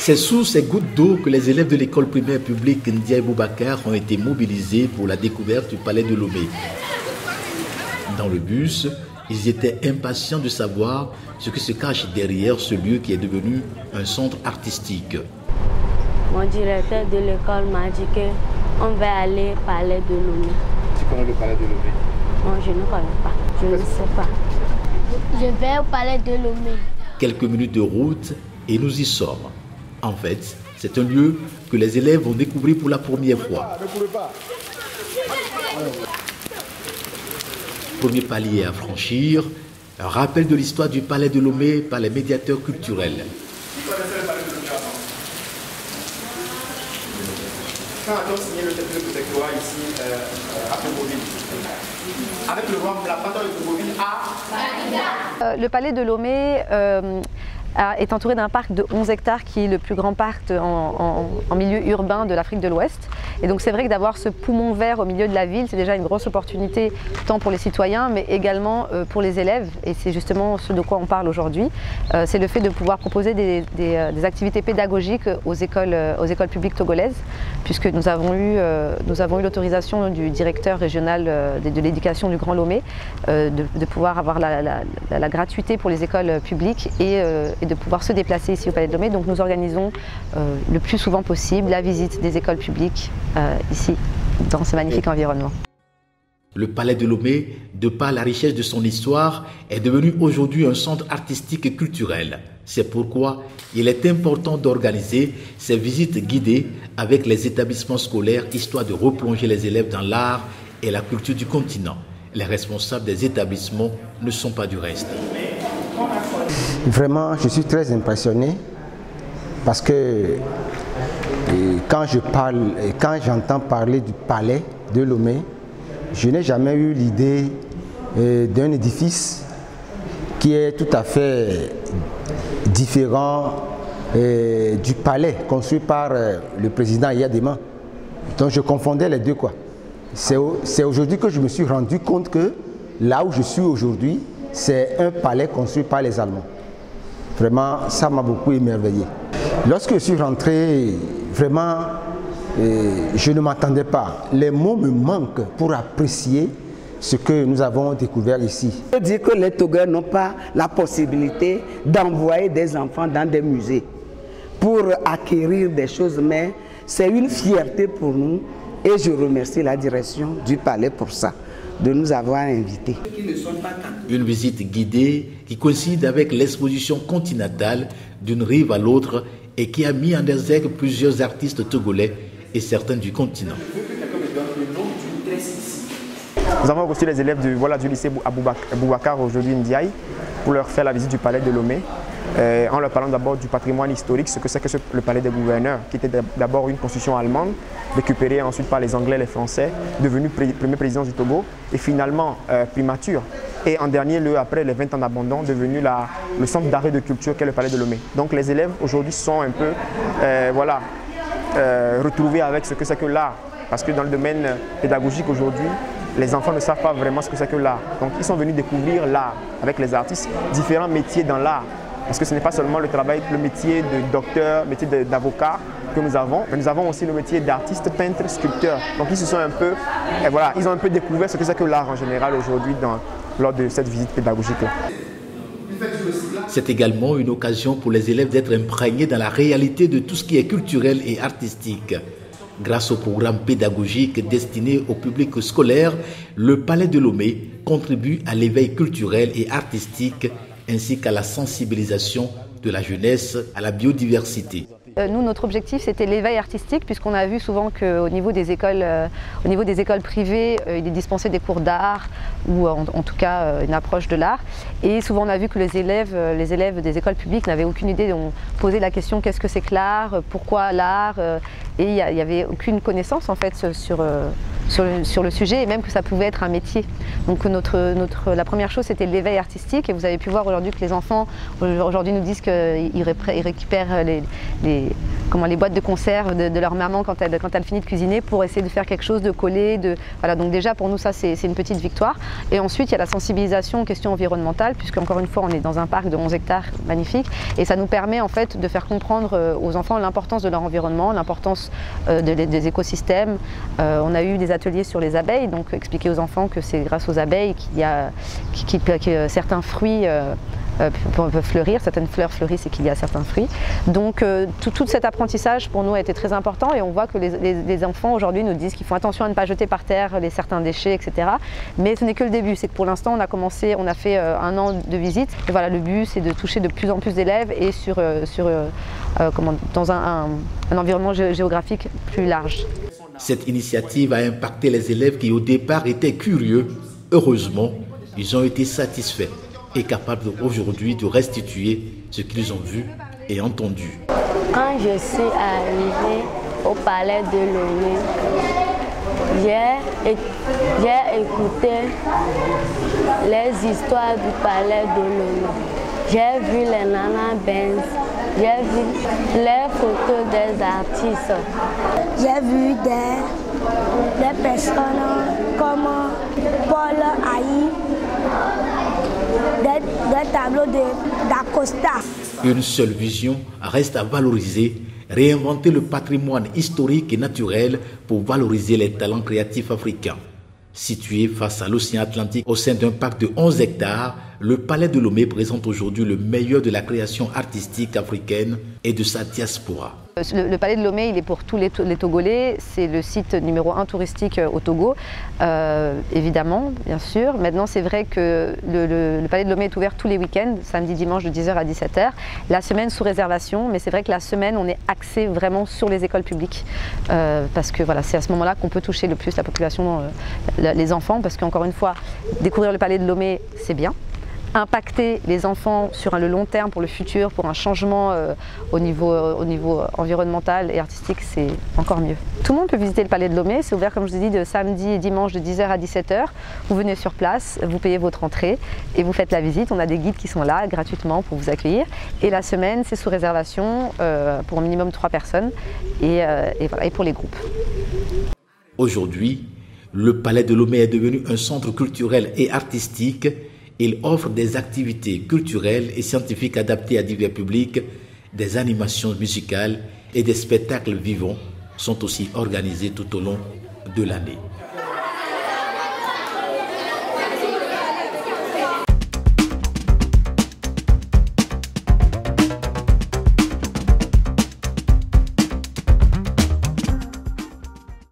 C'est sous ces gouttes d'eau que les élèves de l'école primaire publique Ndiaye Boubacar ont été mobilisés pour la découverte du palais de Lomé. Dans le bus, ils étaient impatients de savoir ce qui se cache derrière ce lieu qui est devenu un centre artistique. Mon directeur de l'école m'a dit qu'on va aller au palais de Lomé. Tu connais le palais de Lomé? Non, je ne connais pas. Je ne sais pas. Je vais au palais de Lomé. Quelques minutes de route et nous y sommes. En fait, c'est un lieu que les élèves vont découvrir pour la première fois. Premier palier à franchir, un rappel de l'histoire du palais de Lomé par les médiateurs culturels. Quand a-t-on signé le traité de protectorat ici à Tomboville? Avec le roi, la patronne de Tomboville à... Le palais de Lomé est entouré d'un parc de 11 hectares qui est le plus grand parc en milieu urbain de l'Afrique de l'Ouest. Et donc c'est vrai que d'avoir ce poumon vert au milieu de la ville, c'est déjà une grosse opportunité tant pour les citoyens mais également pour les élèves. Et c'est justement ce de quoi on parle aujourd'hui. C'est le fait de pouvoir proposer des activités pédagogiques aux écoles publiques togolaises, puisque nous avons eu l'autorisation du directeur régional de l'éducation du Grand Lomé de pouvoir avoir la gratuité pour les écoles publiques et de pouvoir se déplacer ici au Palais de Lomé. Donc nous organisons le plus souvent possible la visite des écoles publiques ici, dans ce magnifique environnement. Le Palais de Lomé, de par la richesse de son histoire, est devenu aujourd'hui un centre artistique et culturel. C'est pourquoi il est important d'organiser ces visites guidées avec les établissements scolaires, histoire de replonger les élèves dans l'art et la culture du continent. Les responsables des établissements ne sont pas du reste. Vraiment, je suis très impressionné parce que quand j'entends parler du palais de Lomé, je n'ai jamais eu l'idée d'un édifice qui est tout à fait différent du palais construit par le président Yadema. Donc je confondais les deux, quoi. C'est aujourd'hui que je me suis rendu compte que là où je suis aujourd'hui, c'est un palais construit par les Allemands. Vraiment, ça m'a beaucoup émerveillé. Lorsque je suis rentré, vraiment, je ne m'attendais pas. Les mots me manquent pour apprécier ce que nous avons découvert ici. Je veux dire que les Togolais n'ont pas la possibilité d'envoyer des enfants dans des musées pour acquérir des choses, mais c'est une fierté pour nous et je remercie la direction du palais pour ça, de nous avoir invités. Une visite guidée qui coïncide avec l'exposition continentale d'une rive à l'autre et qui a mis en exergue plusieurs artistes togolais et certains du continent. Nous avons reçu les élèves du lycée Boubacar aujourd'hui Ndiaye pour leur faire la visite du palais de Lomé, en leur parlant d'abord du patrimoine historique, ce que c'est que le palais des gouverneurs, qui était d'abord une construction allemande, récupérée ensuite par les Anglais et les Français, devenu premier président du Togo, et finalement primature. Et en dernier lieu, après les 20 ans d'abandon, devenu le centre d'art et de culture qu'est le palais de Lomé. Donc les élèves aujourd'hui sont un peu retrouvés avec ce que c'est que l'art, parce que dans le domaine pédagogique aujourd'hui, les enfants ne savent pas vraiment ce que c'est que l'art. Donc ils sont venus découvrir l'art avec les artistes, différents métiers dans l'art. Parce que ce n'est pas seulement le métier de docteur, le métier d'avocat que nous avons, mais nous avons aussi le métier d'artiste, peintre, sculpteur. Donc ils se sont un peu, ils ont un peu découvert ce que c'est que l'art en général aujourd'hui lors de cette visite pédagogique-là. C'est également une occasion pour les élèves d'être imprégnés dans la réalité de tout ce qui est culturel et artistique. Grâce au programme pédagogique destiné au public scolaire, le Palais de Lomé contribue à l'éveil culturel et artistique ainsi qu'à la sensibilisation de la jeunesse à la biodiversité. Nous, notre objectif, c'était l'éveil artistique, puisqu'on a vu souvent qu'au niveau des écoles privées, il est dispensé des cours d'art, ou en tout cas une approche de l'art. Et souvent, on a vu que les élèves des écoles publiques n'avaient aucune idée, on posait la question qu'est-ce que c'est que l'art, pourquoi l'art, et il n'y avait aucune connaissance en fait sur sur le sujet et même que ça pouvait être un métier. Donc la première chose c'était l'éveil artistique et vous avez pu voir aujourd'hui que les enfants aujourd'hui nous disent qu'ils récupèrent les boîtes de conserve de leur maman quand elle finit de cuisiner pour essayer de faire quelque chose, de coller, voilà, donc déjà pour nous ça c'est une petite victoire. Et ensuite il y a la sensibilisation aux questions environnementales puisque encore une fois on est dans un parc de 11 hectares magnifique et ça nous permet en fait de faire comprendre aux enfants l'importance de leur environnement, l'importance des écosystèmes. On a eu des ateliers sur les abeilles, donc expliquer aux enfants que c'est grâce aux abeilles que certains fruits peuvent fleurir, certaines fleurs fleurissent et qu'il y a certains fruits. Donc tout cet apprentissage pour nous a été très important et on voit que les enfants aujourd'hui nous disent qu'ils font attention à ne pas jeter par terre certains déchets, etc. Mais ce n'est que le début, c'est que pour l'instant on a fait 1 an de visite. Et voilà, le but c'est de toucher de plus en plus d'élèves et dans un environnement géographique plus large. Cette initiative a impacté les élèves qui au départ étaient curieux. Heureusement, ils ont été satisfaits et capables aujourd'hui de restituer ce qu'ils ont vu et entendu. Quand je suis arrivée au palais de Lomé, j'ai écouté les histoires du palais de Lomé. J'ai vu les Nana Benz, j'ai vu les photos des artistes. J'ai vu des personnes comme Paul Haï, des tableaux d'Acosta. Une seule vision reste à valoriser, réinventer le patrimoine historique et naturel pour valoriser les talents créatifs africains. Situé face à l'océan Atlantique au sein d'un parc de 11 hectares, le Palais de Lomé présente aujourd'hui le meilleur de la création artistique africaine et de sa diaspora. Le Palais de Lomé, il est pour tous les Togolais, c'est le site numéro 1 touristique au Togo, évidemment, bien sûr. Maintenant, c'est vrai que le Palais de Lomé est ouvert tous les week-ends, samedi, dimanche de 10h à 17h. La semaine sous réservation, mais c'est vrai que la semaine, on est axé vraiment sur les écoles publiques. Parce que voilà, c'est à ce moment-là qu'on peut toucher le plus la population, les enfants, parce qu'encore une fois, découvrir le Palais de Lomé, c'est bien. Impacter les enfants sur le long terme pour le futur, pour un changement au niveau environnemental et artistique, c'est encore mieux. Tout le monde peut visiter le Palais de Lomé, c'est ouvert comme je vous ai dit de samedi et dimanche de 10h à 17h. Vous venez sur place, vous payez votre entrée et vous faites la visite. On a des guides qui sont là gratuitement pour vous accueillir. Et la semaine, c'est sous réservation pour un minimum 3 personnes et pour les groupes. Aujourd'hui, le Palais de Lomé est devenu un centre culturel et artistique. Il offre des activités culturelles et scientifiques adaptées à divers publics, des animations musicales et des spectacles vivants sont aussi organisés tout au long de l'année.